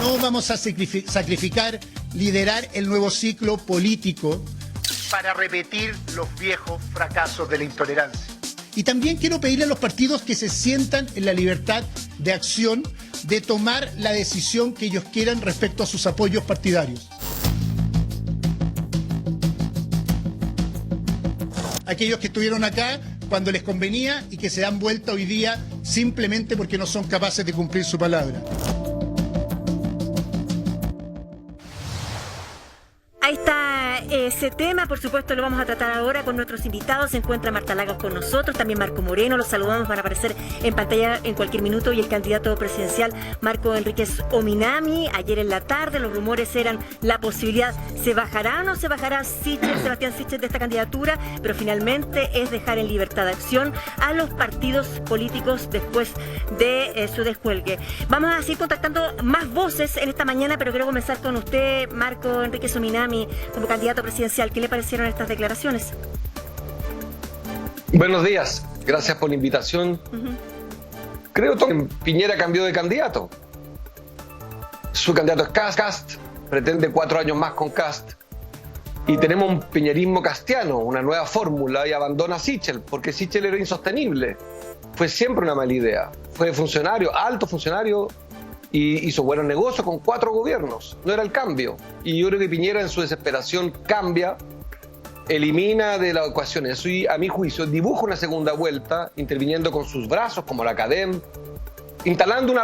No vamos a sacrificar liderar el nuevo ciclo político para repetir los viejos fracasos de la intolerancia. Y también quiero pedirle a los partidos que se sientan en la libertad de acción de tomar la decisión que ellos quieran respecto a sus apoyos partidarios. Aquellos que estuvieron acá cuando les convenía y que se dan vuelta hoy día simplemente porque no son capaces de cumplir su palabra. Ahí está ese tema, por supuesto lo vamos a tratar ahora con nuestros invitados. Se encuentra Marta Lagos con nosotros, también Marco Moreno, los saludamos, van a aparecer en pantalla en cualquier minuto, y el candidato presidencial Marco Enríquez Ominami. Ayer en la tarde los rumores eran la posibilidad, ¿se bajará o no se bajará Sebastián Sichel de esta candidatura? Pero finalmente es dejar en libertad de acción a los partidos políticos después de su descuelgue. Vamos a seguir contactando más voces en esta mañana, pero quiero comenzar con usted, Marco Enríquez Ominami, como candidato presidencial. ¿Qué le parecieron estas declaraciones? Buenos días, gracias por la invitación. Creo que Piñera cambió de candidato. Su candidato es Kast, pretende 4 años más con Kast. Y tenemos un piñerismo castiano, una nueva fórmula, y abandona a Sichel, porque Sichel era insostenible. Fue siempre una mala idea. Fue funcionario, alto funcionario, y hizo buenos negocios con 4 gobiernos. No era el cambio. Y yo creo que Piñera en su desesperación cambia, elimina de la ecuación eso y, a mi juicio, dibuja una segunda vuelta, interviniendo con sus brazos, como la CADEM, instalando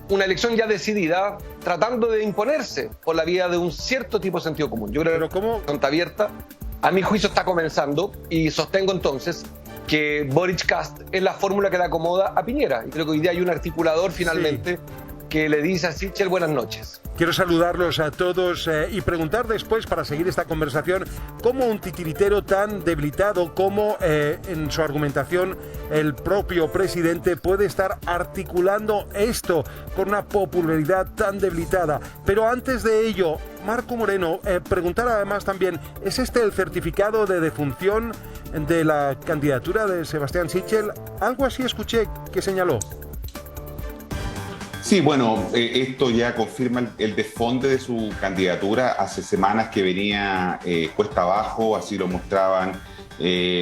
una elección ya decidida, tratando de imponerse por la vía de un cierto tipo de sentido común. Yo creo que la pregunta abierta, a mi juicio, está comenzando, y sostengo entonces que Boric Kast es la fórmula que le acomoda a Piñera. Y creo que hoy día hay un articulador finalmente que le dice a Sichel buenas noches. Quiero saludarlos a todos y preguntar después, para seguir esta conversación, cómo un titiritero tan debilitado como en su argumentación el propio presidente puede estar articulando esto con una popularidad tan debilitada. Pero antes de ello, Marco Moreno, preguntar además también, ¿es este el certificado de defunción de la candidatura de Sebastián Sichel? Algo así escuché que señaló. Sí, bueno, esto ya confirma el desfonde de su candidatura. Hace semanas que venía cuesta abajo, así lo mostraban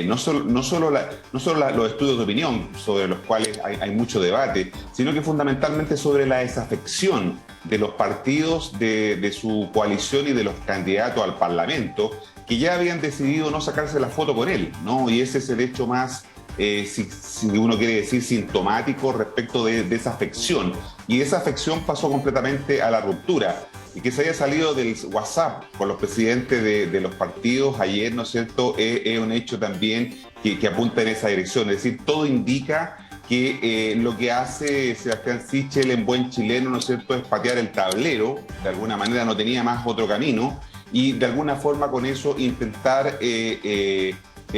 no solo los estudios de opinión, sobre los cuales hay mucho debate, sino que fundamentalmente sobre la desafección de los partidos de su coalición y de los candidatos al Parlamento, que ya habían decidido no sacarse la foto con él, ¿no? Y ese es el hecho más, si uno quiere decir, sintomático respecto de esa afección. Y esa afección pasó completamente a la ruptura. Y que se haya salido del WhatsApp con los presidentes de los partidos ayer, ¿no es cierto?, es un hecho también que apunta en esa dirección. Es decir, todo indica que lo que hace Sebastián Sichel en buen chileno, ¿no es cierto?, es patear el tablero. De alguna manera no tenía más otro camino. Y de alguna forma con eso intentar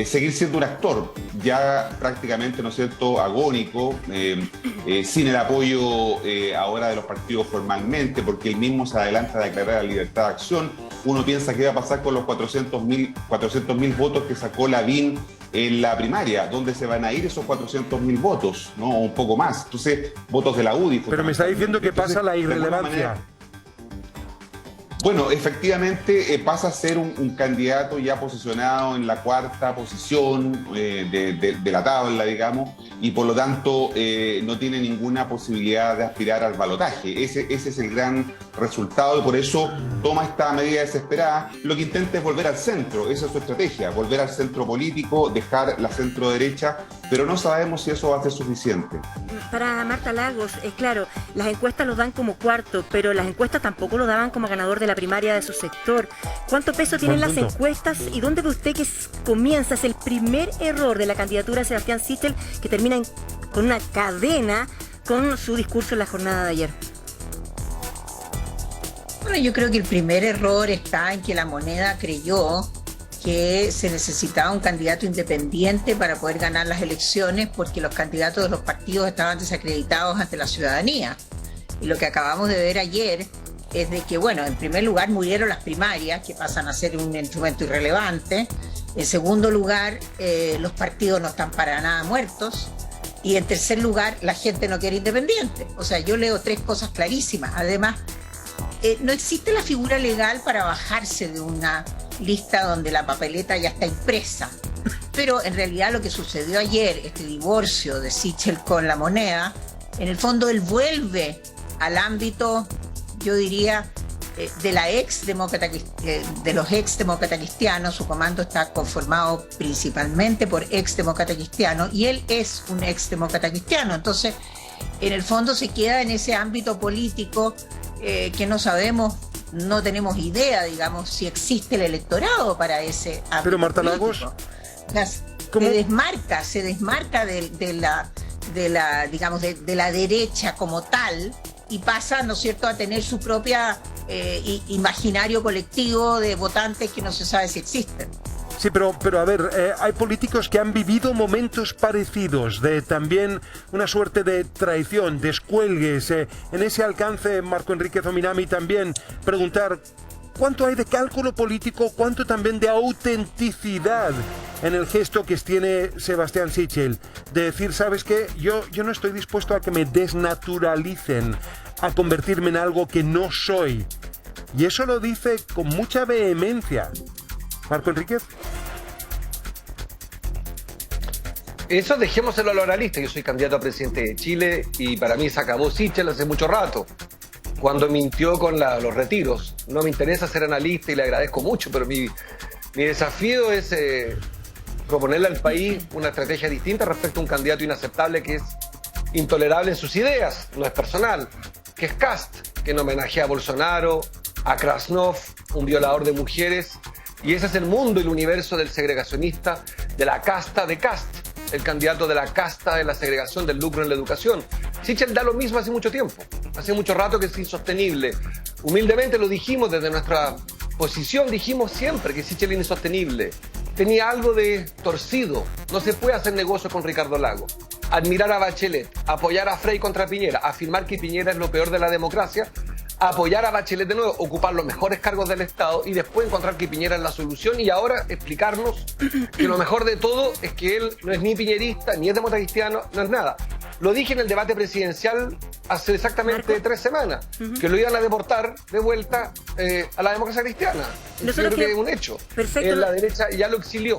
seguir siendo un actor ya prácticamente, ¿no es cierto?, agónico, sin el apoyo ahora de los partidos formalmente, porque él mismo se adelanta a declarar la libertad de acción. Uno piensa qué va a pasar con los 400.000 votos que sacó Lavín en la primaria, ¿dónde se van a ir esos 400.000 votos? ¿No? O un poco más. Entonces, votos de la UDI. Pero me está diciendo que pasa la irrelevancia. Bueno, efectivamente pasa a ser un candidato ya posicionado en la cuarta posición de la tabla, digamos, y por lo tanto no tiene ninguna posibilidad de aspirar al balotaje. Ese es el gran resultado, y por eso toma esta medida desesperada. Lo que intenta es volver al centro, esa es su estrategia, volver al centro político, dejar la centro derecha, pero no sabemos si eso va a ser suficiente. Para Marta Lagos, claro, las encuestas lo dan como cuarto, pero las encuestas tampoco lo daban como ganador de la primaria de su sector. ¿Cuánto peso tienen las encuestas y dónde ve usted que comienza? Es el primer error de la candidatura de Sebastián Sichel, que termina con una cadena con su discurso en la jornada de ayer. Bueno, yo creo que el primer error está en que la moneda creyó que se necesitaba un candidato independiente para poder ganar las elecciones, porque los candidatos de los partidos estaban desacreditados ante la ciudadanía. Y lo que acabamos de ver ayer es de que, bueno, en primer lugar murieron las primarias, que pasan a ser un instrumento irrelevante. En segundo lugar, los partidos no están para nada muertos. Y en tercer lugar, la gente no quiere independiente. O sea, yo leo 3 cosas clarísimas. Además, no existe la figura legal para bajarse de una lista donde la papeleta ya está impresa. Pero en realidad lo que sucedió ayer, este divorcio de Sichel con La Moneda, en el fondo él vuelve al ámbito, yo diría, de los ex demócratas cristianos. Su comando está conformado principalmente por ex demócratas cristianos y él es un ex demócrata cristiano. Entonces, en el fondo se queda en ese ámbito político que no sabemos, no tenemos idea, digamos, si existe el electorado para ese ámbito. Pero Marta político. Lagos, se desmarca de la derecha como tal y pasa, ¿no es cierto?, a tener su propia imaginario colectivo de votantes que no se sabe si existen. Sí, pero a ver, hay políticos que han vivido momentos parecidos, de también una suerte de traición, descuelgues. En ese alcance, Marco Enrique Zominami, también preguntar cuánto hay de cálculo político, cuánto también de autenticidad en el gesto que tiene Sebastián Sichel, de decir, ¿sabes qué? Yo no estoy dispuesto a que me desnaturalicen, a convertirme en algo que no soy. Y eso lo dice con mucha vehemencia. Marco Enríquez. Eso dejémoselo a los analistas. Yo soy candidato a presidente de Chile y para mí se acabó Sichel hace mucho rato, cuando mintió con los retiros. No me interesa ser analista y le agradezco mucho, pero mi desafío es proponerle al país una estrategia distinta respecto a un candidato inaceptable que es intolerable en sus ideas, no es personal, que es Kast, que no homenajea a Bolsonaro, a Krasnov, un violador de mujeres. Y ese es el mundo y el universo del segregacionista, de la casta de Kast, el candidato de la casta de la segregación del lucro en la educación. Sichel da lo mismo hace mucho tiempo, hace mucho rato que es insostenible. Humildemente lo dijimos desde nuestra posición, dijimos siempre que Sichel era insostenible. Tenía algo de torcido, no se puede hacer negocio con Ricardo Lagos. Admirar a Bachelet, apoyar a Frei contra Piñera, afirmar que Piñera es lo peor de la democracia, apoyar a Bachelet de nuevo, ocupar los mejores cargos del Estado y después encontrar que Piñera es la solución y ahora explicarnos que lo mejor de todo es que él no es ni piñerista, ni es demócrata cristiano, no es nada. Lo dije en el debate presidencial hace exactamente 3 semanas, que lo iban a deportar de vuelta a la democracia cristiana. Yo creo que es un hecho. Perfecto. La derecha ya lo exilió.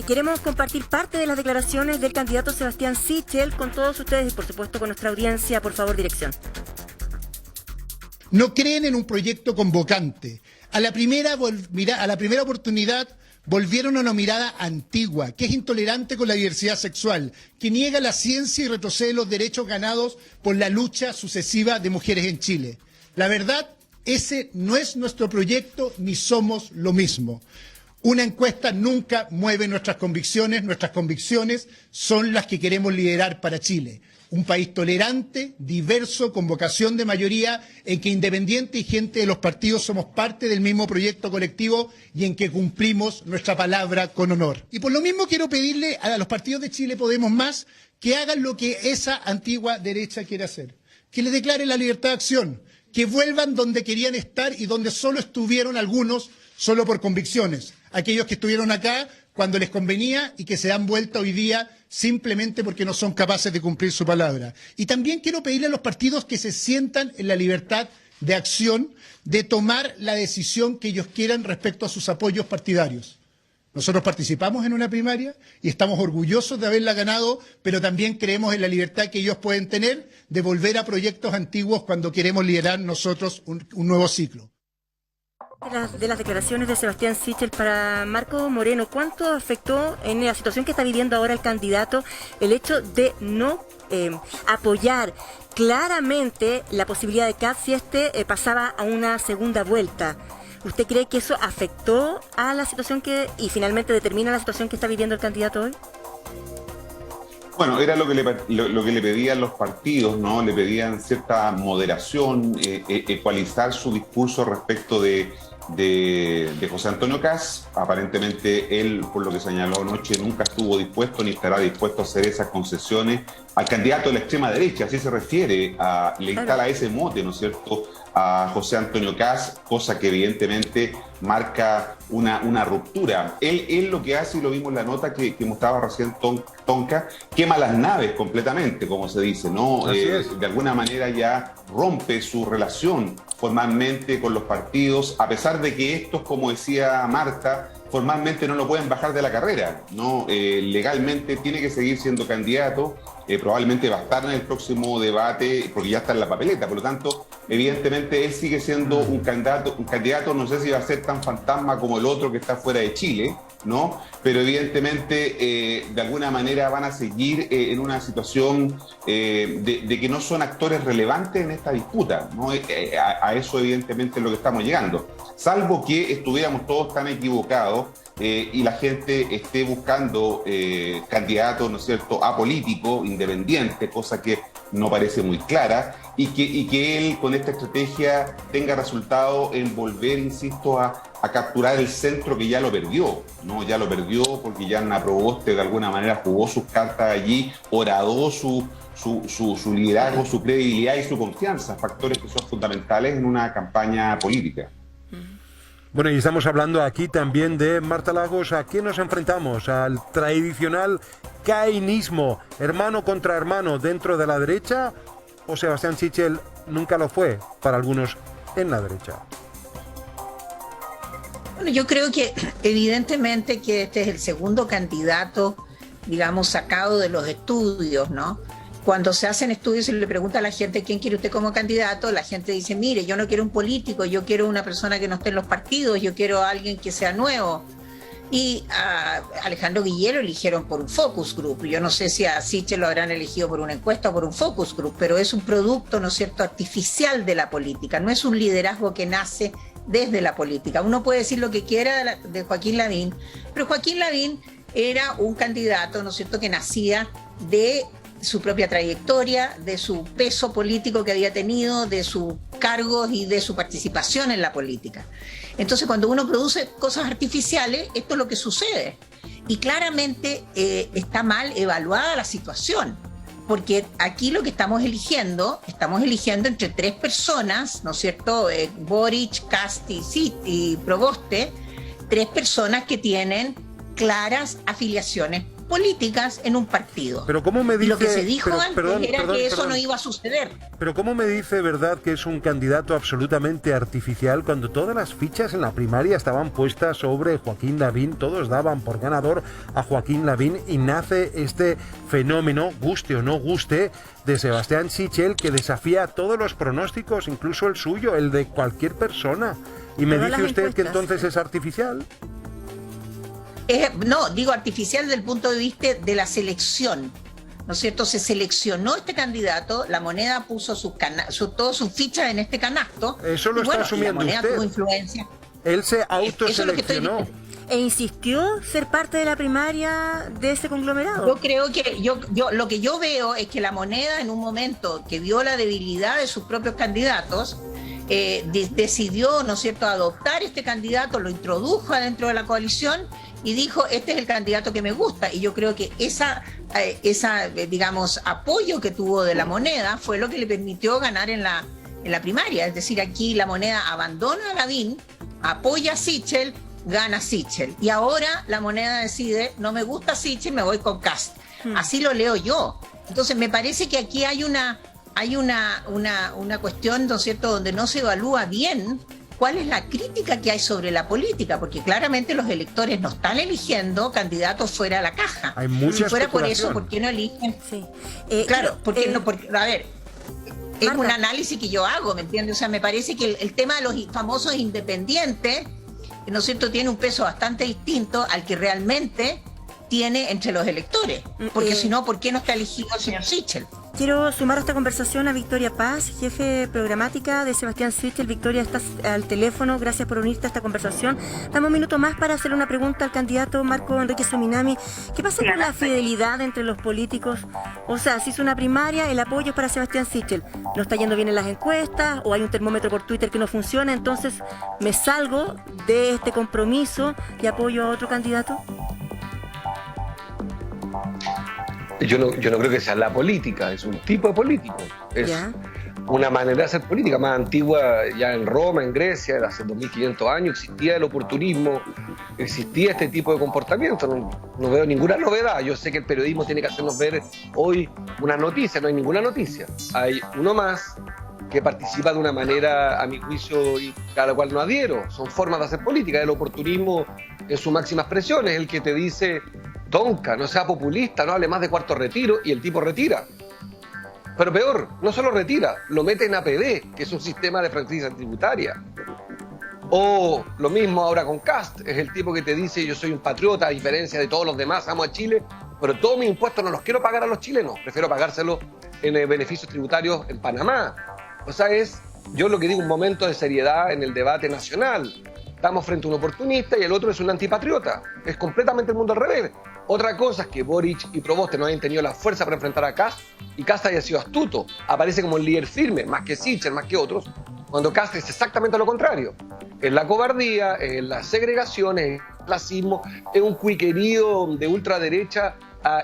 Queremos compartir parte de las declaraciones del candidato Sebastián Sichel con todos ustedes y por supuesto con nuestra audiencia. Por favor, dirección. No creen en un proyecto convocante. A la primera oportunidad volvieron a una mirada antigua, que es intolerante con la diversidad sexual, que niega la ciencia y retrocede los derechos ganados por la lucha sucesiva de mujeres en Chile. La verdad, ese no es nuestro proyecto ni somos lo mismo. Una encuesta nunca mueve nuestras convicciones son las que queremos liderar para Chile. Un país tolerante, diverso, con vocación de mayoría, en que independiente y gente de los partidos somos parte del mismo proyecto colectivo y en que cumplimos nuestra palabra con honor. Y por lo mismo quiero pedirle a los partidos de Chile Podemos Más que hagan lo que esa antigua derecha quiere hacer, que le declaren la libertad de acción, que vuelvan donde querían estar y donde solo estuvieron algunos, solo por convicciones, aquellos que estuvieron acá cuando les convenía y que se dan vuelta hoy día simplemente porque no son capaces de cumplir su palabra. Y también quiero pedirle a los partidos que se sientan en la libertad de acción, de tomar la decisión que ellos quieran respecto a sus apoyos partidarios. Nosotros participamos en una primaria y estamos orgullosos de haberla ganado, pero también creemos en la libertad que ellos pueden tener de volver a proyectos antiguos cuando queremos liderar nosotros un nuevo ciclo. De las declaraciones de Sebastián Sichel para Marco Moreno, ¿cuánto afectó en la situación que está viviendo ahora el candidato el hecho de no apoyar claramente la posibilidad de Kast si pasaba a una segunda vuelta? ¿Usted cree que eso afectó a la situación y finalmente determina la situación que está viviendo el candidato hoy? Bueno, era lo que le pedían los partidos, ¿no? Le pedían cierta moderación, ecualizar su discurso respecto de José Antonio Kast. Aparentemente él, por lo que señaló anoche, nunca estuvo dispuesto ni estará dispuesto a hacer esas concesiones al candidato de la extrema derecha, así se refiere, le instala ese mote, ¿no es cierto?, a José Antonio Kast, cosa que evidentemente marca una ruptura. Él lo que hace, y lo vimos en la nota que mostraba recién Tonka, quema las naves completamente, como se dice, ¿no? De alguna manera ya rompe su relación formalmente con los partidos, a pesar de que estos, como decía Marta, formalmente no lo pueden bajar de la carrera, ¿no? Legalmente tiene que seguir siendo candidato, probablemente va a estar en el próximo debate porque ya está en la papeleta, por lo tanto, evidentemente él sigue siendo un candidato, no sé si va a ser tan fantasma como el otro que está fuera de Chile, ¿no? Pero evidentemente de alguna manera van a seguir en una situación de que no son actores relevantes en esta disputa, ¿no? A eso evidentemente es lo que estamos llegando, salvo que estuviéramos todos tan equivocados y la gente esté buscando candidatos, ¿no es cierto?, apolíticos, independientes, cosa que no parece muy clara, y que él con esta estrategia tenga resultado en volver, insisto, a capturar el centro que ya lo perdió, ¿no? Ya lo perdió porque Yanna Proboste de alguna manera jugó sus cartas allí, horadó su liderazgo, su credibilidad y su confianza, factores que son fundamentales en una campaña política. Bueno, y estamos hablando aquí también de Marta Lagos. ¿A qué nos enfrentamos? ¿Al tradicional caínismo, hermano contra hermano dentro de la derecha? ¿O Sebastián Sichel nunca lo fue para algunos en la derecha? Bueno, yo creo que evidentemente que este es el segundo candidato, digamos, sacado de los estudios, ¿no? Cuando se hacen estudios y le pregunta a la gente quién quiere usted como candidato, la gente dice, mire, yo no quiero un político, yo quiero una persona que no esté en los partidos, yo quiero a alguien que sea nuevo. Y a Alejandro Guillermo lo eligieron por un focus group. Yo no sé si a Sichel lo habrán elegido por una encuesta o por un focus group, pero es un producto, ¿no es cierto?, artificial de la política, no es un liderazgo que nace desde la política. Uno puede decir lo que quiera de Joaquín Lavín, pero Joaquín Lavín era un candidato, ¿no es cierto?, que nacía de su propia trayectoria, de su peso político que había tenido, de sus cargos y de su participación en la política. Entonces, cuando uno produce cosas artificiales, esto es lo que sucede. Y claramente está mal evaluada la situación, porque aquí lo que estamos eligiendo entre tres personas, ¿no es cierto?, Boric, Kast y Proboste, tres personas que tienen claras afiliaciones políticas en un partido. Pero ¿cómo me dice, lo que se dijo antes era que eso no iba a suceder. Pero ¿cómo me dice, verdad, que es un candidato absolutamente artificial cuando todas las fichas en la primaria estaban puestas sobre Joaquín Lavín, todos daban por ganador a Joaquín Lavín y nace este fenómeno, guste o no guste, de Sebastián Sichel que desafía todos los pronósticos, incluso el suyo, el de cualquier persona? Y me dice usted que entonces es artificial. No, digo artificial desde el punto de vista de la selección, ¿no es cierto? Se seleccionó este candidato, la Moneda puso todas sus fichas en este canasto. Eso lo está asumiendo la Moneda usted. Tuvo influencia. Él se autoseleccionó. ¿E insistió ser parte de la primaria de ese conglomerado? Yo creo que lo que yo veo es que la Moneda, en un momento que vio la debilidad de sus propios candidatos, decidió, ¿no es cierto?, adoptar este candidato, lo introdujo adentro de la coalición y dijo, este es el candidato que me gusta. Y yo creo que esa digamos, apoyo que tuvo de la Moneda fue lo que le permitió ganar en la primaria. Es decir, aquí la Moneda abandona a Lavín, apoya a Sichel, gana Sichel. Y ahora la Moneda decide, no me gusta Sichel, me voy con Kast. Así lo leo yo. Entonces me parece que aquí hay una cuestión, ¿no es cierto?, donde no se evalúa bien cuál es la crítica que hay sobre la política, porque claramente los electores no están eligiendo candidatos fuera de la caja. Hay mucha si fuera por especulación. eso, ¿por qué no eligen? Sí. Claro, porque a ver, es Marta, un análisis que yo hago, ¿me entiendes? O sea, me parece que el tema de los famosos independientes, ¿no es cierto?, tiene un peso bastante distinto al que realmente tiene entre los electores, porque si no, ¿por qué no está elegido el señor Sichel? Quiero sumar a esta conversación a Victoria Paz, jefe programática de Sebastián Sichel. Victoria, estás al teléfono, gracias por unirte a esta conversación. Dame un minuto más para hacerle una pregunta al candidato Marco Enrique Sominami. ¿Qué pasa con la fidelidad entre los políticos? O sea, si es una primaria, el apoyo es para Sebastián Sichel. ¿No está yendo bien en las encuestas o hay un termómetro por Twitter que no funciona? Entonces, ¿me salgo de este compromiso y apoyo a otro candidato? Yo no creo que sea la política, es un tipo de político. Es una manera de hacer política más antigua, ya en Roma, en Grecia, hace 2500 años, existía el oportunismo, existía este tipo de comportamiento. No veo ninguna novedad. Yo sé que el periodismo tiene que hacernos ver hoy una noticia, no hay ninguna noticia. Hay uno más que participa de una manera, a mi juicio, y cada cual no adhiero. Son formas de hacer política. El oportunismo en su máxima expresión es el que te dice: tonca, no sea populista, no hable más de cuarto retiro, y el tipo retira. Pero peor, no solo retira, lo mete en APD, que es un sistema de franquicia tributaria. O lo mismo ahora con Kast, es el tipo que te dice: yo soy un patriota, a diferencia de todos los demás, amo a Chile, pero todos mis impuestos no los quiero pagar a los chilenos, prefiero pagárselos en beneficios tributarios en Panamá. O sea, yo lo que digo, un momento de seriedad en el debate nacional. Estamos frente a un oportunista y el otro es un antipatriota. Es completamente el mundo al revés. Otra cosa es que Boric y Proboste no hayan tenido la fuerza para enfrentar a Kast, y Kast haya sido astuto. Aparece como el líder firme, más que Sichel, más que otros, cuando Kast es exactamente lo contrario. Es la cobardía, es la segregación, es el clasismo, es un cuiquerío de ultraderecha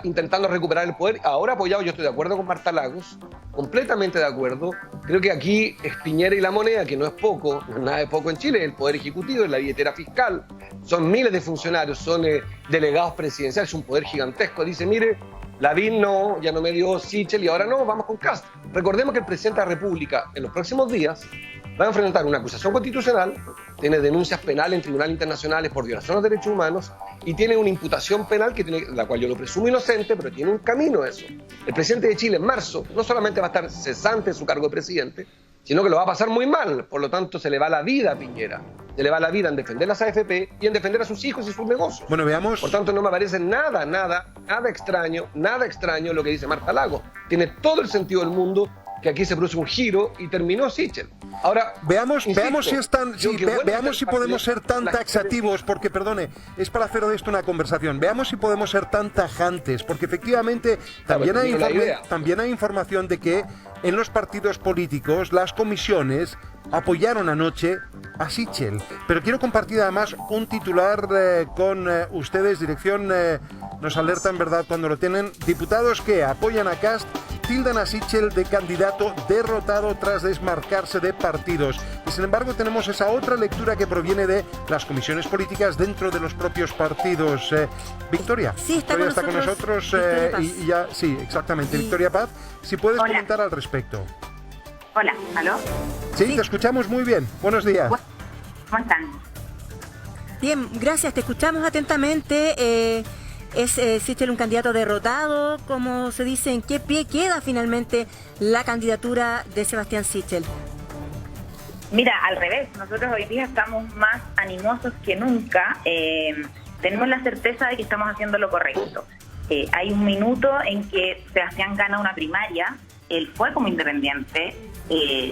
intentando recuperar el poder. Ahora apoyado, yo estoy de acuerdo con Marta Lagos, completamente de acuerdo. Creo que aquí es Piñera y la moneda, que no es poco, no es nada de poco en Chile, es el poder ejecutivo, es la billetera fiscal, son miles de funcionarios, son delegados presidenciales, es un poder gigantesco. Dice: mire, Lavín no, ya no me dio Sichel y ahora no, vamos con Kast. Recordemos que el presidente de la República en los próximos días va a enfrentar una acusación constitucional, tiene denuncias penales en tribunales internacionales por violación a los derechos humanos y tiene una imputación penal la cual yo lo presumo inocente, pero tiene un camino eso. El presidente de Chile en marzo no solamente va a estar cesante en su cargo de presidente, sino que lo va a pasar muy mal. Por lo tanto, se le va la vida a Piñera. Se le va la vida en defender las AFP y en defender a sus hijos y sus negocios. Bueno, veamos. Por tanto, no me parece nada extraño lo que dice Marta Lagos. Tiene todo el sentido del mundo que aquí se produce un giro y terminó Sichel. Ahora, veamos si podemos ser tan taxativos, porque, perdone, es para hacer de esto una conversación. Veamos si podemos ser tan tajantes, porque efectivamente también hay información de que en los partidos políticos las comisiones apoyaron anoche a Sichel. Pero quiero compartir además un titular con ustedes. Dirección nos alerta en verdad cuando lo tienen. Diputados que apoyan a Kast tildan a Sichel de candidato derrotado tras desmarcarse de partidos. Y sin embargo tenemos esa otra lectura que proviene de las comisiones políticas dentro de los propios partidos. Victoria. Sí, Victoria está con nosotros. Y ya, sí, exactamente. Victoria Paz, si puedes comentar al respecto. Hola, ¿aló? Sí, te escuchamos muy bien. Buenos días. ¿Cómo están? Bien, gracias, te escuchamos atentamente. ¿Es Sichel un candidato derrotado? Como se dice, ¿en qué pie queda finalmente la candidatura de Sebastián Sichel? Mira, al revés, nosotros hoy día estamos más animosos que nunca. Tenemos la certeza de que estamos haciendo lo correcto. Hay un minuto en que Sebastián gana una primaria, él fue como independiente,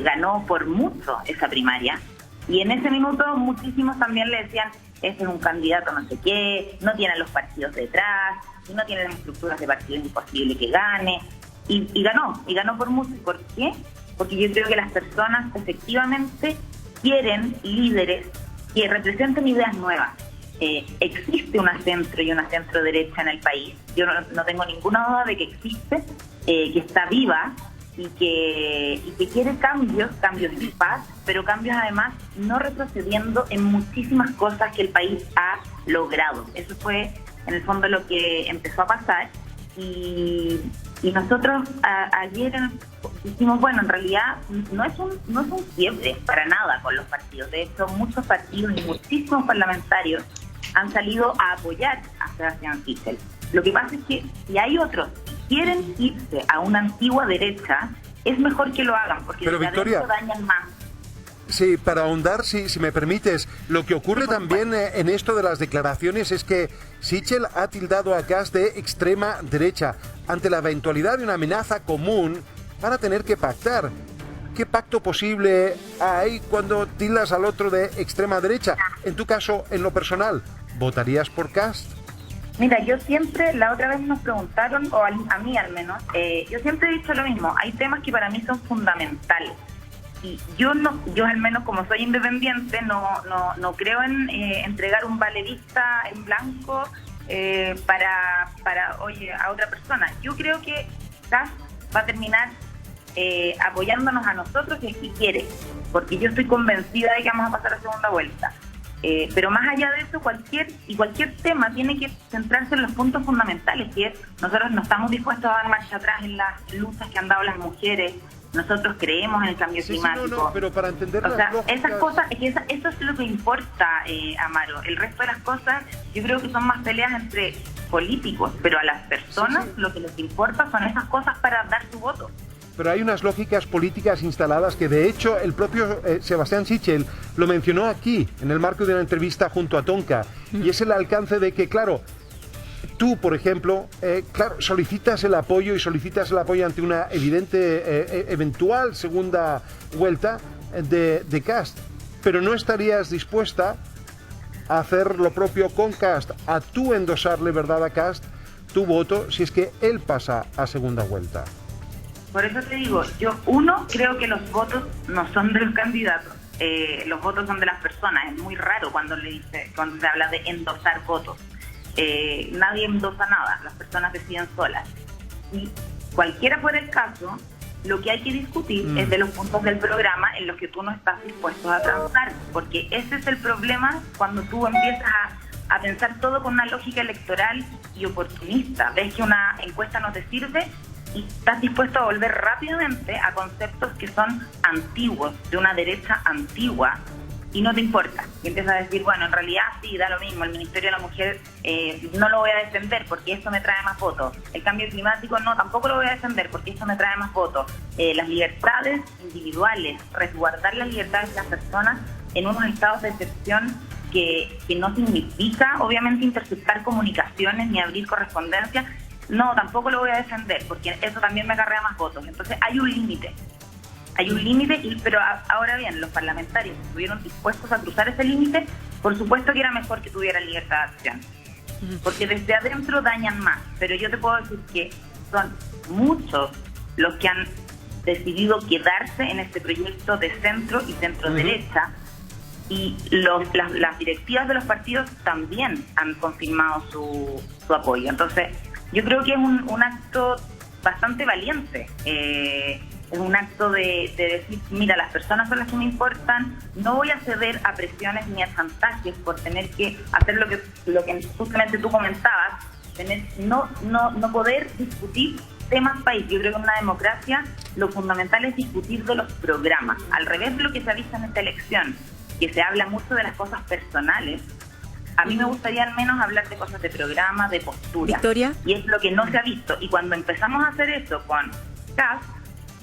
ganó por mucho esa primaria, y en ese minuto muchísimos también le decían: ese es un candidato no sé qué, no tiene a los partidos detrás, no tiene las estructuras de partido, es imposible que gane, y ganó por mucho. ¿Por qué? Porque yo creo que las personas efectivamente quieren líderes que representen ideas nuevas. Existe una centro y una centro derecha en el país, yo no tengo ninguna duda de que existe, que está viva y que quiere cambios de paz, pero cambios además no retrocediendo en muchísimas cosas que el país ha logrado. Eso fue en el fondo lo que empezó a pasar, y nosotros ayer dijimos, bueno, en realidad no es un quiebre para nada con los partidos. De hecho, muchos partidos y muchísimos parlamentarios han salido a apoyar a Sebastián Sichel. Lo que pasa es que si hay otros que quieren irse a una antigua derecha, es mejor que lo hagan, porque pero Victoria, dañan más. Sí, para ahondar, si me permites, lo que ocurre también en esto de las declaraciones es que Sichel ha tildado a Kast de extrema derecha. Ante la eventualidad de una amenaza común, van a tener que pactar. ¿Qué pacto posible hay cuando tildas al otro de extrema derecha? En tu caso, en lo personal, ¿votarías por Kast? Mira, yo siempre, la otra vez nos preguntaron, o a mí al menos, yo siempre he dicho lo mismo: hay temas que para mí son fundamentales. Y yo al menos como soy independiente, no creo en entregar un valerista en blanco oye, a otra persona. Yo creo que Kast va a terminar apoyándonos a nosotros si quiere, porque yo estoy convencida de que vamos a pasar a segunda vuelta. Pero más allá de eso, cualquier tema tiene que centrarse en los puntos fundamentales, que es, nosotros no estamos dispuestos a dar marcha atrás en las luchas que han dado las mujeres. Nosotros creemos en el cambio climático. No, pero para entender o sea, lógicas... esas cosas, eso es lo que importa, Amaro. El resto de las cosas, yo creo que son más peleas entre políticos, pero a las personas lo que les importa son esas cosas para dar su voto. Pero hay unas lógicas políticas instaladas que, de hecho, el propio Sebastián Sichel lo mencionó aquí, en el marco de una entrevista junto a Tonka, y es el alcance de que, claro, tú, por ejemplo, solicitas el apoyo ante una evidente, eventual segunda vuelta de Kast, pero no estarías dispuesta a hacer lo propio con Kast, a tú endosarle, ¿verdad?, a Kast tu voto si es que él pasa a segunda vuelta. Por eso te digo, yo creo que los votos no son de los candidatos, los votos son de las personas. Es muy raro cuando se habla de endosar votos. Nadie endosa nada, las personas deciden solas. Y cualquiera fuera el caso, lo que hay que discutir es de los puntos del programa en los que tú no estás dispuesto a transar, porque ese es el problema cuando tú empiezas a pensar todo con una lógica electoral y oportunista. Ves que una encuesta no te sirve y estás dispuesto a volver rápidamente a conceptos que son antiguos, de una derecha antigua, y no te importa. Y empiezas a decir, bueno, en realidad sí, da lo mismo, el Ministerio de la Mujer no lo voy a defender porque esto me trae más votos. El cambio climático no, tampoco lo voy a defender porque esto me trae más votos. Las libertades individuales, resguardar las libertades de las personas en unos estados de excepción que no significa, obviamente, interceptar comunicaciones ni abrir correspondencia. No, tampoco lo voy a defender, porque eso también me acarrea más votos. Entonces hay un límite. Pero ahora bien, los parlamentarios estuvieron dispuestos a cruzar ese límite, por supuesto que era mejor que tuvieran libertad de acción. Porque desde adentro dañan más. Pero yo te puedo decir que son muchos los que han decidido quedarse en este proyecto de centro y centro-derecha, y las directivas de los partidos también han confirmado su apoyo. Entonces, yo creo que es un acto bastante valiente. Es un acto de decir, mira, las personas son las que me importan, no voy a ceder a presiones ni a chantajes por tener que hacer lo que justamente tú comentabas, no poder discutir temas país. Yo creo que en una democracia lo fundamental es discutir de los programas, al revés de lo que se ha visto en esta elección, que se habla mucho de las cosas personales. A mí me gustaría al menos hablar de cosas de programa, de postura. Victoria. Y es lo que no se ha visto. Y cuando empezamos a hacer eso con Kast,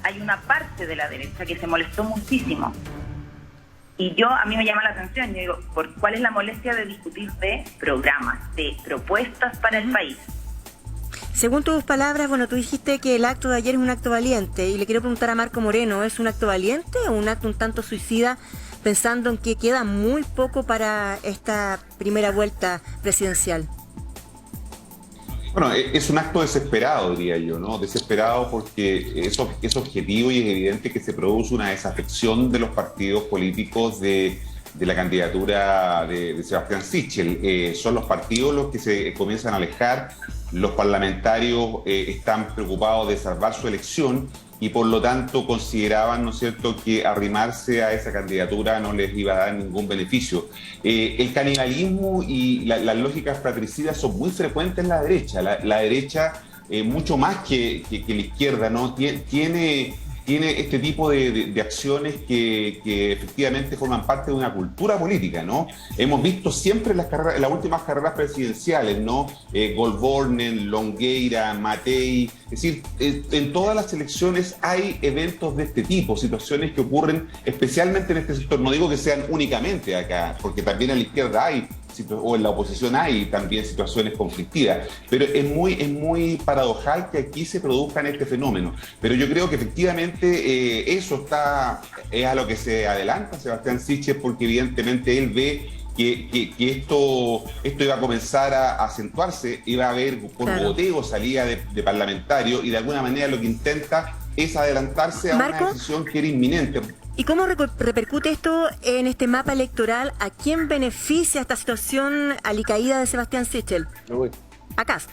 hay una parte de la derecha que se molestó muchísimo. Y a mí me llama la atención. Yo digo, ¿cuál es la molestia de discutir de programas, de propuestas para el país? Según tus palabras, bueno, tú dijiste que el acto de ayer es un acto valiente. Y le quiero preguntar a Marco Moreno, ¿es un acto valiente o un acto un tanto suicida, pensando en que queda muy poco para esta primera vuelta presidencial? Bueno, es un acto desesperado, diría yo, ¿no? Desesperado porque es objetivo y es evidente que se produce una desafección de los partidos políticos de la candidatura de Sebastián Sichel. Son los partidos los que se comienzan a alejar, los parlamentarios están preocupados de salvar su elección y por lo tanto consideraban, ¿no es cierto?, que arrimarse a esa candidatura no les iba a dar ningún beneficio. El canibalismo y las lógicas fratricidas son muy frecuentes en la derecha. La derecha, mucho más que la izquierda, ¿no?, tiene este tipo de acciones que efectivamente forman parte de una cultura política, ¿no? Hemos visto siempre en las últimas carreras presidenciales, ¿no? Goldbornen, Longueira, Matei, es decir, en todas las elecciones hay eventos de este tipo, situaciones que ocurren especialmente en este sector. No digo que sean únicamente acá, porque también a la izquierda hay, o en la oposición hay también situaciones conflictivas, pero es muy paradojal que aquí se produzcan este fenómeno. Pero yo creo que efectivamente eso es a lo que se adelanta Sebastián Sichel, porque evidentemente él ve que esto iba a comenzar a acentuarse, iba a haber por goteo salida de parlamentarios, y de alguna manera lo que intenta es adelantarse a una decisión que era inminente. ¿Y cómo repercute esto en este mapa electoral? ¿A quién beneficia esta situación alicaída de Sebastián Sichel? A Kast.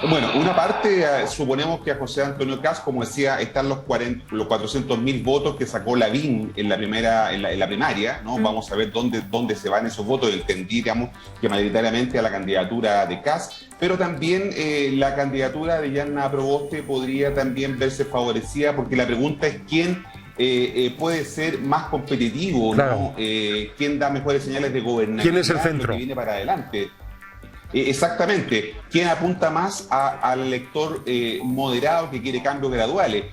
Bueno, una parte, suponemos que a José Antonio Kast, como decía, están los 400.000 votos que sacó Lavín en la primaria, ¿no? Vamos a ver dónde se van esos votos. Entendí, digamos, que mayoritariamente a la candidatura de Kast, pero también la candidatura de Yanna Proboste podría también verse favorecida, porque la pregunta es quién puede ser más competitivo, claro, ¿no? ¿Quién da mejores señales de gobernabilidad? ¿Quién es el centro? Que viene para adelante. Exactamente. ¿Quién apunta más al elector moderado que quiere cambios graduales?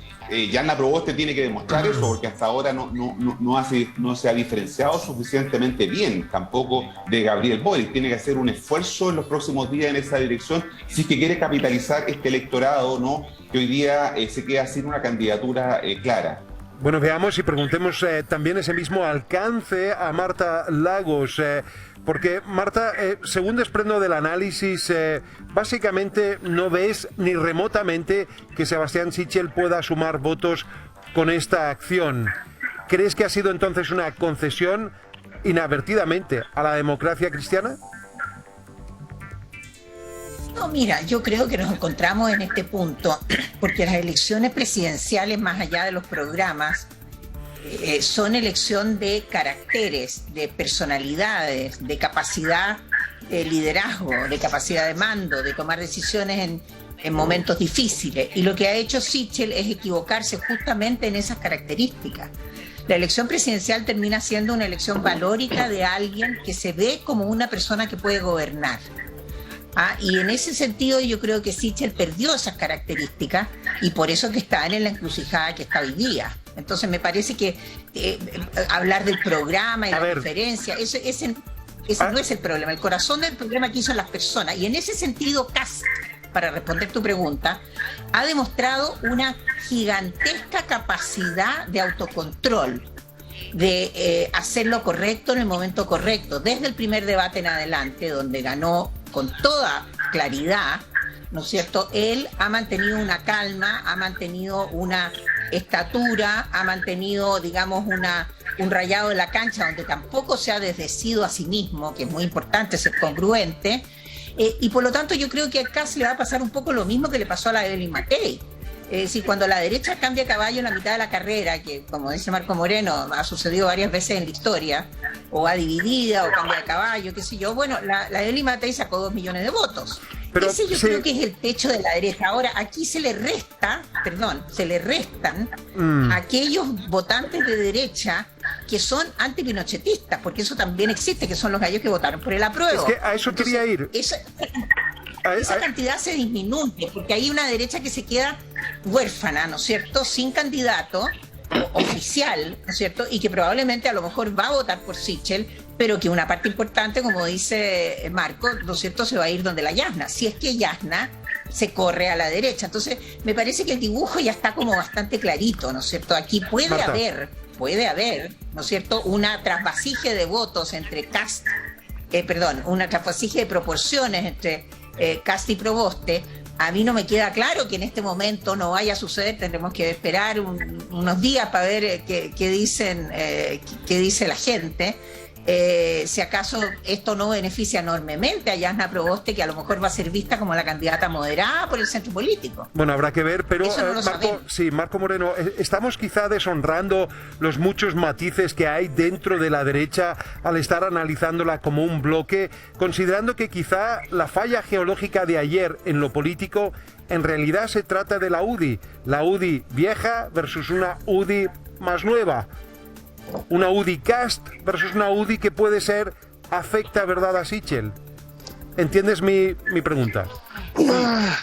Yanna Proboste tiene que demostrar eso, porque hasta ahora no se ha diferenciado suficientemente bien tampoco de Gabriel Boric. Tiene que hacer un esfuerzo en los próximos días en esa dirección si es que quiere capitalizar este electorado, ¿no?, que hoy día se queda sin una candidatura clara. Bueno, veamos y preguntemos también ese mismo alcance a Marta Lagos, porque Marta, según desprendo del análisis, básicamente no ves ni remotamente que Sebastián Sichel pueda sumar votos con esta acción. ¿Crees que ha sido entonces una concesión inadvertidamente a la democracia cristiana? No, mira, yo creo que nos encontramos en este punto porque las elecciones presidenciales, más allá de los programas, son elección de caracteres, de personalidades, de capacidad de liderazgo, de capacidad de mando, de tomar decisiones en momentos difíciles. Y lo que ha hecho Sichel es equivocarse justamente en esas características. La elección presidencial termina siendo una elección valórica de alguien que se ve como una persona que puede gobernar. Y en ese sentido yo creo que Sichel perdió esas características y por eso que está en la encrucijada que está hoy día. Entonces me parece que hablar del programa y la diferencia, ese no es el problema. El corazón del problema aquí son las personas. Y en ese sentido, Kast, para responder tu pregunta, ha demostrado una gigantesca capacidad de autocontrol, de hacer lo correcto en el momento correcto. Desde el primer debate en adelante, donde ganó con toda claridad, ¿no es cierto?, él ha mantenido una calma, ha mantenido una estatura, ha mantenido, digamos, un rayado de la cancha donde tampoco se ha desdecido a sí mismo, que es muy importante ser congruente, y por lo tanto yo creo que a Kast le va a pasar un poco lo mismo que le pasó a la Evelyn Matei. Es decir, cuando la derecha cambia caballo en la mitad de la carrera, que como dice Marco Moreno, ha sucedido varias veces en la historia, o ha dividida, o cambia de caballo, qué sé yo, bueno, la Evelyn Matei sacó 2 millones de votos. Pero ese yo creo que es el techo de la derecha. Ahora, aquí se le restan aquellos votantes de derecha que son antipinochetistas, porque eso también existe, que son los gallos que votaron por el apruebo. Es que a eso quería ir. Esa cantidad se disminuye, porque hay una derecha que se queda huérfana, ¿no es cierto?, sin candidato oficial, ¿no es cierto?, y que probablemente a lo mejor va a votar por Sichel, pero que una parte importante, como dice Marco, ¿no es cierto?, se va a ir donde la Yasna, si es que Yasna se corre a la derecha. Entonces, me parece que el dibujo ya está como bastante clarito, ¿no es cierto? Aquí puede haber, ¿no es cierto?, una trasvasije de votos entre Kast, una trasvasije de proporciones entre Kast y Proboste. A mí no me queda claro que en este momento no vaya a suceder. Tendremos que esperar unos días para ver qué dice la gente. Si acaso esto no beneficia enormemente a Yanna Proboste, que a lo mejor va a ser vista como la candidata moderada por el centro político. Bueno, habrá que ver, pero no Marco Moreno, estamos quizá deshonrando los muchos matices que hay dentro de la derecha al estar analizándola como un bloque, considerando que quizá la falla geológica de ayer en lo político en realidad se trata de la UDI vieja versus una UDI más nueva. Una UDI Kast versus una UDI que puede ser afecta, ¿verdad?, a Sichel. ¿Entiendes mi pregunta?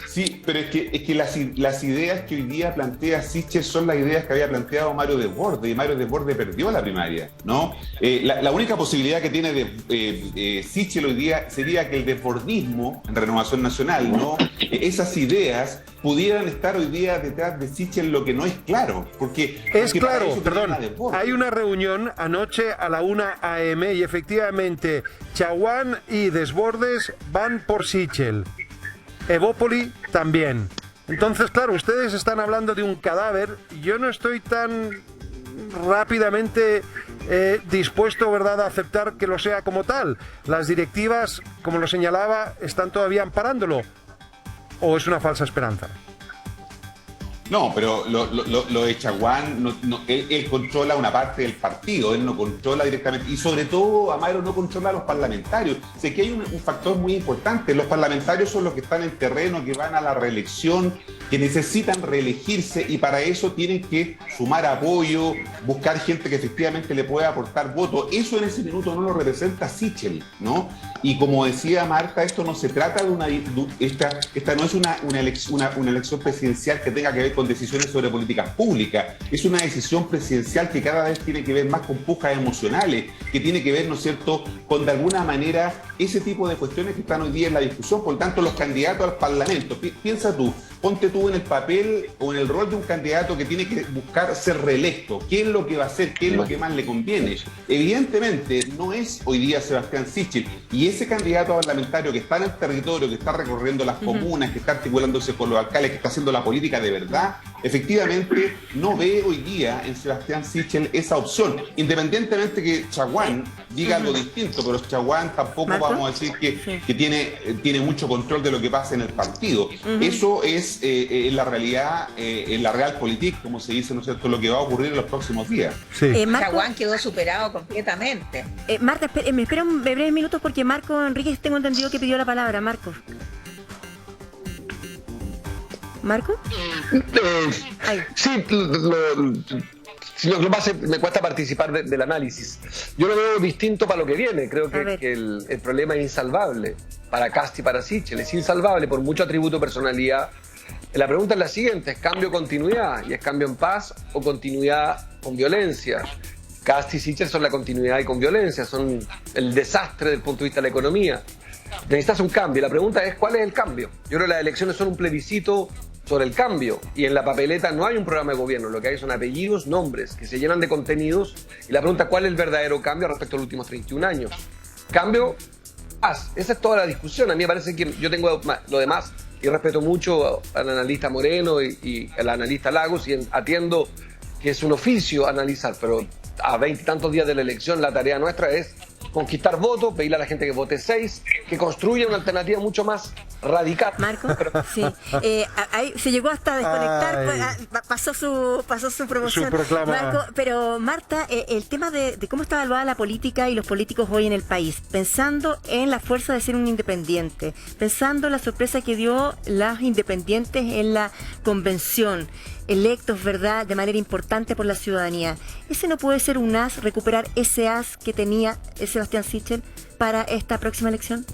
Sí, pero es que las ideas que hoy día plantea Sichel son las ideas que había planteado Mario Desbordes, y Mario Desbordes perdió la primaria, ¿no? La única posibilidad que tiene de Sichel hoy día sería que el desbordismo en Renovación Nacional, ¿no?, esas ideas pudieran estar hoy día detrás de Sichel, lo que no es claro. Porque claro, perdón, hay una reunión anoche a la 1 a.m. y efectivamente Chaguán y Desbordes van por Sichel. Evópoli también. Entonces, claro, ustedes están hablando de un cadáver. Yo no estoy tan rápidamente dispuesto, ¿verdad?, a aceptar que lo sea como tal. Las directivas, como lo señalaba, están todavía amparándolo. ¿O es una falsa esperanza? No, pero lo de Chaguán, él controla una parte del partido, él no controla directamente, y sobre todo, Amaro, no controla a los parlamentarios. Sé que hay un factor muy importante: los parlamentarios son los que están en terreno, que van a la reelección, que necesitan reelegirse, y para eso tienen que sumar apoyo, buscar gente que efectivamente le pueda aportar votos. Eso en ese minuto no lo representa Sichel, ¿no? Y como decía Marta, esto no se trata de esta no es una elección presidencial que tenga que ver con decisiones sobre políticas públicas. Es una decisión presidencial que cada vez tiene que ver más con pujas emocionales, que tiene que ver, ¿no es cierto?, con de alguna manera ese tipo de cuestiones que están hoy día en la discusión. Por lo tanto, los candidatos al Parlamento, piensa tú, ponte tú en el papel o en el rol de un candidato que tiene que buscar ser reelecto. ¿Qué es lo que va a hacer? ¿Qué es lo que más le conviene? Evidentemente no es hoy día Sebastián Sichel, y ese candidato parlamentario que está en el territorio, que está recorriendo las comunas, que está articulándose con los alcaldes, que está haciendo la política de verdad, efectivamente no ve hoy día en Sebastián Sichel esa opción, independientemente que Chaguán diga algo distinto, pero Chaguán tampoco vamos a decir que tiene mucho control de lo que pasa en el partido. Eso es la realidad, en la realpolitik, como se dice, ¿no es cierto?, lo que va a ocurrir en los próximos días. Sí. Chaguán quedó superado completamente. Marta, me espera breves minutos porque Marco Enríquez, tengo entendido que pidió la palabra. ¿Marco? Sí, lo que pasa es que me cuesta participar del análisis. Yo lo veo distinto para lo que viene. Creo que el problema es insalvable para Kast y para Sichel. Es insalvable por mucho atributo de personalidad. La pregunta es la siguiente: ¿es cambio o continuidad? ¿Y es cambio en paz o continuidad con violencia? Kast y Sichel son la continuidad y con violencia, son el desastre desde el punto de vista de la economía. Necesitas un cambio. La pregunta es: ¿cuál es el cambio? Yo creo que las elecciones son un plebiscito sobre el cambio, y en la papeleta no hay un programa de gobierno, lo que hay son apellidos, nombres que se llenan de contenidos, y la pregunta: ¿cuál es el verdadero cambio respecto a los últimos 31 años? Cambio, paz. Esa es toda la discusión. A mí me parece que yo tengo lo demás, y respeto mucho al analista Moreno y al analista Lagos, y atiendo que es un oficio analizar, pero a 20 y tantos días de la elección la tarea nuestra es conquistar votos, pedirle a la gente que vote 6, que construya una alternativa mucho más radical. Marco, sí. Ahí se llegó hasta desconectar, pasó su promoción. Su proclama. Marco, pero Marta, el tema de cómo está evaluada la política y los políticos hoy en el país, pensando en la fuerza de ser un independiente, pensando en la sorpresa que dio las independientes en la convención, electos, ¿verdad?, de manera importante por la ciudadanía. ¿Ese no puede ser un as, recuperar ese as que tenía Sebastián Sichel para esta próxima elección?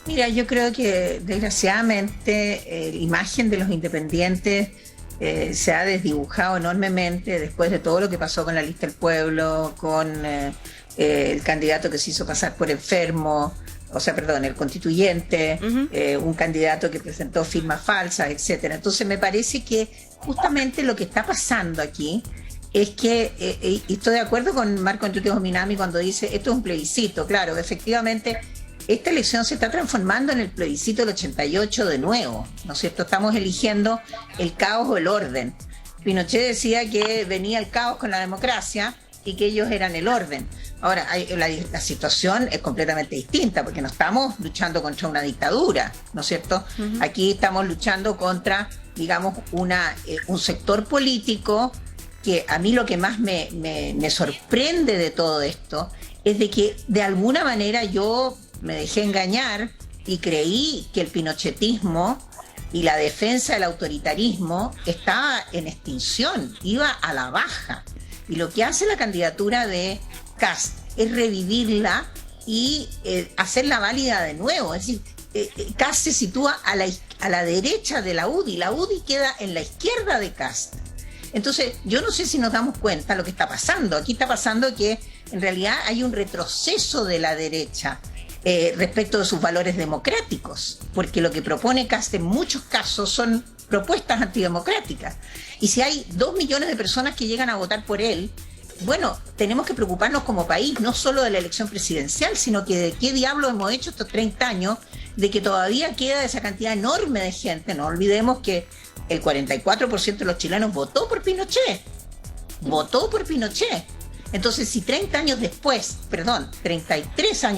Mira, yo creo que desgraciadamente la imagen de los independientes se ha desdibujado enormemente después de todo lo que pasó con la lista del pueblo, con el candidato que se hizo pasar por enfermo, el constituyente, un candidato que presentó firmas falsas, etcétera. Entonces me parece que justamente lo que está pasando aquí es que, y estoy de acuerdo con Marco Enríquez Ominami cuando dice esto es un plebiscito. Claro, efectivamente esta elección se está transformando en el plebiscito del 88 de nuevo, ¿no es cierto? Estamos eligiendo el caos o el orden. Pinochet decía que venía el caos con la democracia y que ellos eran el orden. Ahora, la situación es completamente distinta, porque no estamos luchando contra una dictadura, ¿no es cierto? Aquí estamos luchando contra, digamos, un sector político que a mí lo que más me sorprende de todo esto es de que de alguna manera yo me dejé engañar y creí que el pinochetismo y la defensa del autoritarismo estaba en extinción, iba a la baja. Y lo que hace la candidatura de Kast es revivirla y hacerla válida de nuevo. Es decir, Kast se sitúa a la derecha de la UDI. La UDI queda en la izquierda de Kast. Entonces, yo no sé si nos damos cuenta de lo que está pasando. Aquí está pasando que en realidad hay un retroceso de la derecha respecto de sus valores democráticos, porque lo que propone Kast en muchos casos son propuestas antidemocráticas. Y si hay 2 millones de personas que llegan a votar por él, bueno, tenemos que preocuparnos como país, no solo de la elección presidencial, sino que de qué diablos hemos hecho estos 30 años, de que todavía queda esa cantidad enorme de gente. No olvidemos que el 44% de los chilenos votó por Pinochet. votó por Pinochet. Entonces, si 33 años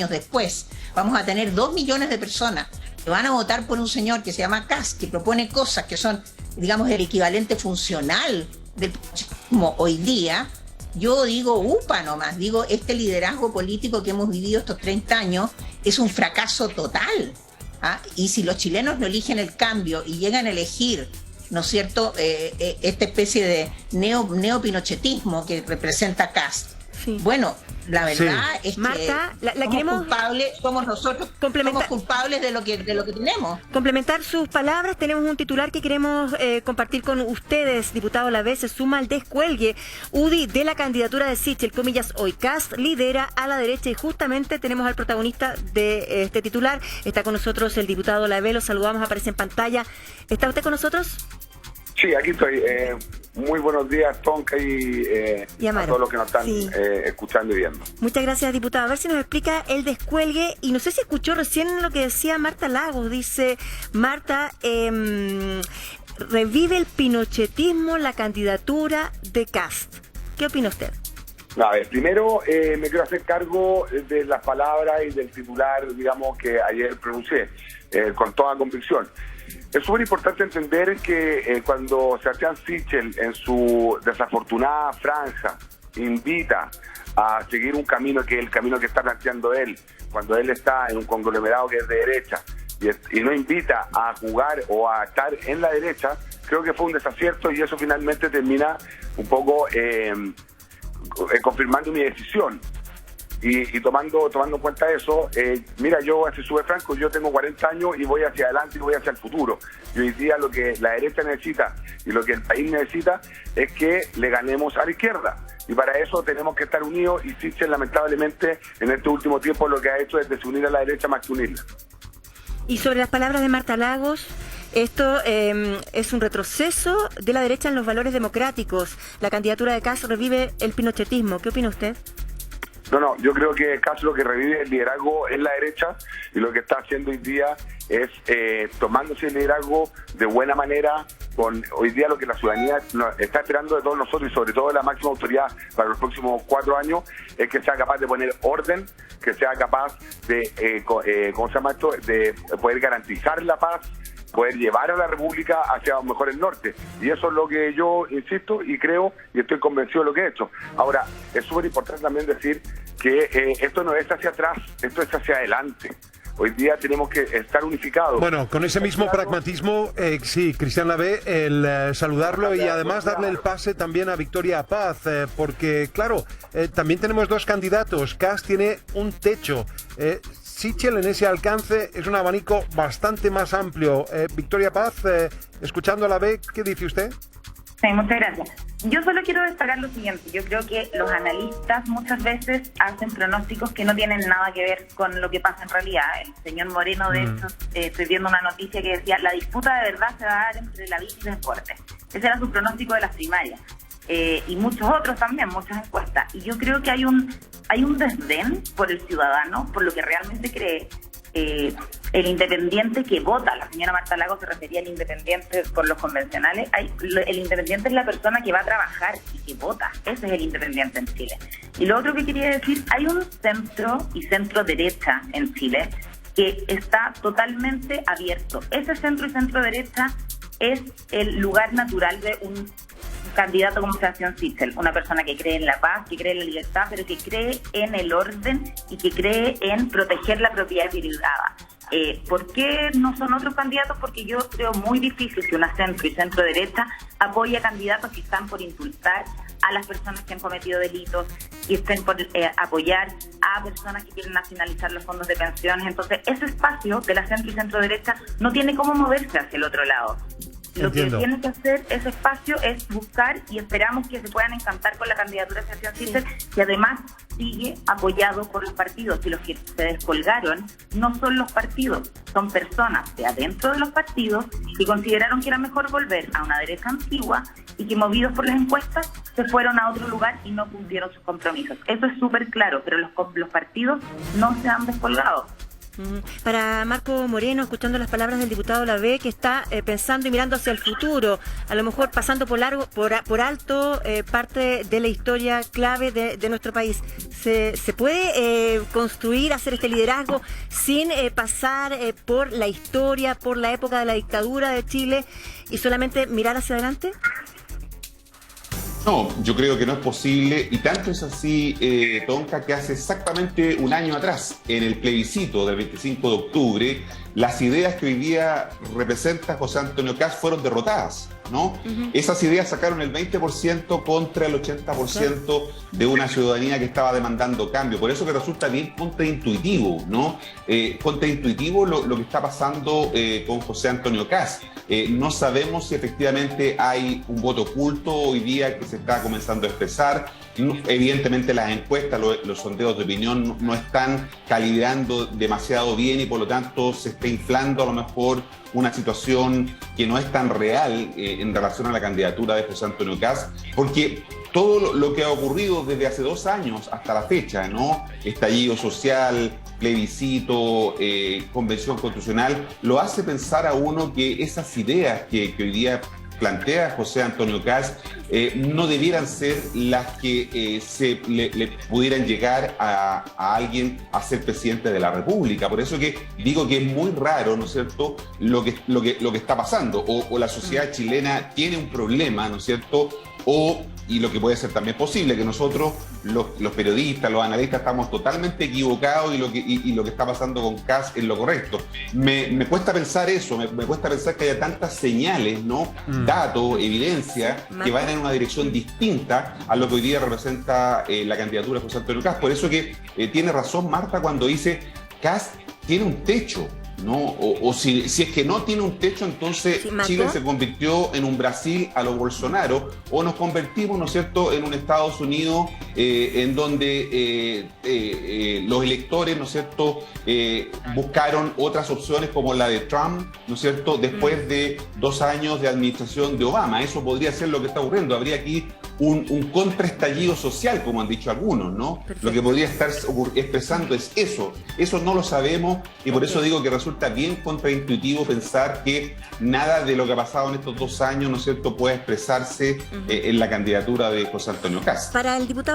después, vamos a tener 2 millones de personas que van a votar por un señor que se llama Kast, que propone cosas que son, digamos, el equivalente funcional del pinochismo hoy día, yo digo, upa nomás, digo, este liderazgo político que hemos vivido estos 30 años es un fracaso total. ¿Ah? Y si los chilenos no eligen el cambio y llegan a elegir, ¿no es cierto?, esta especie de neopinochetismo que representa Kast. Sí. Bueno, la verdad es Marta, que somos nosotros somos culpables de lo que tenemos. Complementar sus palabras, tenemos un titular que queremos compartir con ustedes. Diputado Lavé se suma al descuelgue UDI de la candidatura de Sichel, comillas, hoy Kast lidera a la derecha, y justamente tenemos al protagonista de este titular. Está con nosotros el diputado Lavé, lo saludamos, aparece en pantalla. ¿Está usted con nosotros? Sí, aquí estoy. Muy buenos días, Tonka, y a todos los que nos están escuchando y viendo. Muchas gracias, diputado. A ver si nos explica el descuelgue. Y no sé si escuchó recién lo que decía Marta Lagos. Dice, Marta, revive el pinochetismo la candidatura de Kast. ¿Qué opina usted? A ver, primero me quiero hacer cargo de las palabras y del titular, digamos, que ayer pronuncié, con toda convicción. Es súper importante entender que cuando Sebastián Sichel, en su desafortunada franja, invita a seguir un camino que es el camino que está planteando él, cuando él está en un conglomerado que es de derecha, y no invita a jugar o a estar en la derecha, creo que fue un desacierto, y eso finalmente termina un poco confirmando mi decisión. Y tomando en cuenta eso, mira, yo, si sube franco, yo tengo 40 años y voy hacia adelante y voy hacia el futuro. Y hoy día lo que la derecha necesita y lo que el país necesita es que le ganemos a la izquierda. Y para eso tenemos que estar unidos, y Sichel, lamentablemente, en este último tiempo lo que ha hecho es desunir a la derecha más que unirla. Y sobre las palabras de Marta Lagos, esto es un retroceso de la derecha en los valores democráticos. La candidatura de Kast revive el pinochetismo. ¿Qué opina usted? No, yo creo que Kast lo que revive el liderazgo en la derecha, y lo que está haciendo hoy día es tomándose el liderazgo de buena manera, con hoy día lo que la ciudadanía está esperando de todos nosotros, y sobre todo de la máxima autoridad para los próximos 4 años, es que sea capaz de poner orden, que sea capaz de, ¿cómo se llama esto?, de poder garantizar la paz, poder llevar a la República hacia mejor el norte. Y eso es lo que yo insisto y creo y estoy convencido de lo que he hecho. Ahora, es súper importante también decir que esto no es hacia atrás, esto es hacia adelante. Hoy día tenemos que estar unificados. Bueno, con ese mismo pragmatismo, sí, Cristian Lavé, el saludarlo y además darle el pase también a Victoria Paz, porque, claro, también tenemos 2 candidatos. Kast tiene un techo. Sichel, en ese alcance, es un abanico bastante más amplio. Victoria Paz, escuchando a Lavé, ¿qué dice usted? Sí, muchas gracias. Yo solo quiero destacar lo siguiente. Yo creo que los analistas muchas veces hacen pronósticos que no tienen nada que ver con lo que pasa en realidad. El señor Moreno, de hecho, estoy viendo una noticia que decía: la disputa de verdad se va a dar entre la vida y Deportes. Ese era su pronóstico de las primarias. Y muchos otros también, muchas encuestas. Y yo creo que hay un desdén por el ciudadano, por lo que realmente cree. El independiente que vota, la señora Marta Lagos se refería al independiente por los convencionales, el independiente es la persona que va a trabajar y que vota. Ese es el independiente en Chile. Y lo otro que quería decir, hay un centro y centro derecha en Chile que está totalmente abierto. Ese centro y centro derecha es el lugar natural de un candidato como Sebastián Sichel, una persona que cree en la paz, que cree en la libertad, pero que cree en el orden y que cree en proteger la propiedad privada. ¿Por qué no son otros candidatos? Porque yo creo muy difícil que una centro y centro derecha apoye a candidatos que están por insultar a las personas que han cometido delitos y estén por apoyar a personas que quieren nacionalizar los fondos de pensiones. Entonces, ese espacio de la centro y centro derecha no tiene cómo moverse hacia el otro lado. Lo Entiendo. que tiene que hacer ese espacio es buscar, y esperamos que se puedan encantar con la candidatura de Sebastián Sichel, que además sigue apoyado por los partidos. Y los que se descolgaron no son los partidos, son personas de adentro de los partidos que consideraron que era mejor volver a una derecha antigua y que, movidos por las encuestas, se fueron a otro lugar y no cumplieron sus compromisos. Eso es súper claro, pero los partidos no se han descolgado. Para Marco Moreno, escuchando las palabras del diputado Lavé, que está pensando y mirando hacia el futuro, a lo mejor pasando por alto parte de la historia clave de nuestro país. ¿Se puede construir, hacer este liderazgo sin pasar por la historia, por la época de la dictadura de Chile y solamente mirar hacia adelante? No, yo creo que no es posible, y tanto es así, Tonka, que hace exactamente un año atrás, en el plebiscito del 25 de octubre, las ideas que hoy día representa José Antonio Kast fueron derrotadas, ¿no? Esas ideas sacaron el 20% contra el 80% de una ciudadanía que estaba demandando cambio. Por eso que resulta bien contraintuitivo, ¿no? Contraintuitivo lo que está pasando con José Antonio Kast. No sabemos si efectivamente hay un voto oculto hoy día que se está comenzando a expresar. Evidentemente las encuestas, los sondeos de opinión no están calibrando demasiado bien y por lo tanto se está inflando a lo mejor una situación que no es tan real en relación a la candidatura de José Antonio Kast, porque todo lo que ha ocurrido desde hace 2 años hasta la fecha, ¿no? Estallido social, plebiscito, convención constitucional, lo hace pensar a uno que esas ideas que hoy día plantea José Antonio Kast no debieran ser las que le pudieran llegar a alguien a ser presidente de la República. Por eso que digo que es muy raro, ¿no es cierto?, lo que está pasando. O la sociedad chilena tiene un problema, ¿no es cierto?, y lo que puede ser también posible, que nosotros, los periodistas, los analistas, estamos totalmente equivocados y lo que está pasando con Kast es lo correcto. Me cuesta pensar eso, me cuesta pensar que haya tantas señales, ¿no? Datos, evidencia, que van en una dirección distinta a lo que hoy día representa la candidatura de José Antonio Kast. Por eso que tiene razón Marta cuando dice Kast tiene un techo, ¿no? Si es que no tiene un techo, entonces sí, Chile se convirtió en un Brasil a lo Bolsonaro, o nos convertimos, ¿no es cierto?, en un Estados Unidos en donde los electores, ¿no es cierto?, buscaron otras opciones como la de Trump, ¿no es cierto?, después de 2 años de administración de Obama. Eso podría ser lo que está ocurriendo. Habría aquí un contraestallido social, como han dicho algunos, ¿no? Perfecto. Lo que podría estar expresando es eso. Eso no lo sabemos y por eso digo que resulta bien contraintuitivo pensar que nada de lo que ha pasado en estos 2 años, ¿no es cierto?, puede expresarse en la candidatura de José Antonio Kast. Para el diputado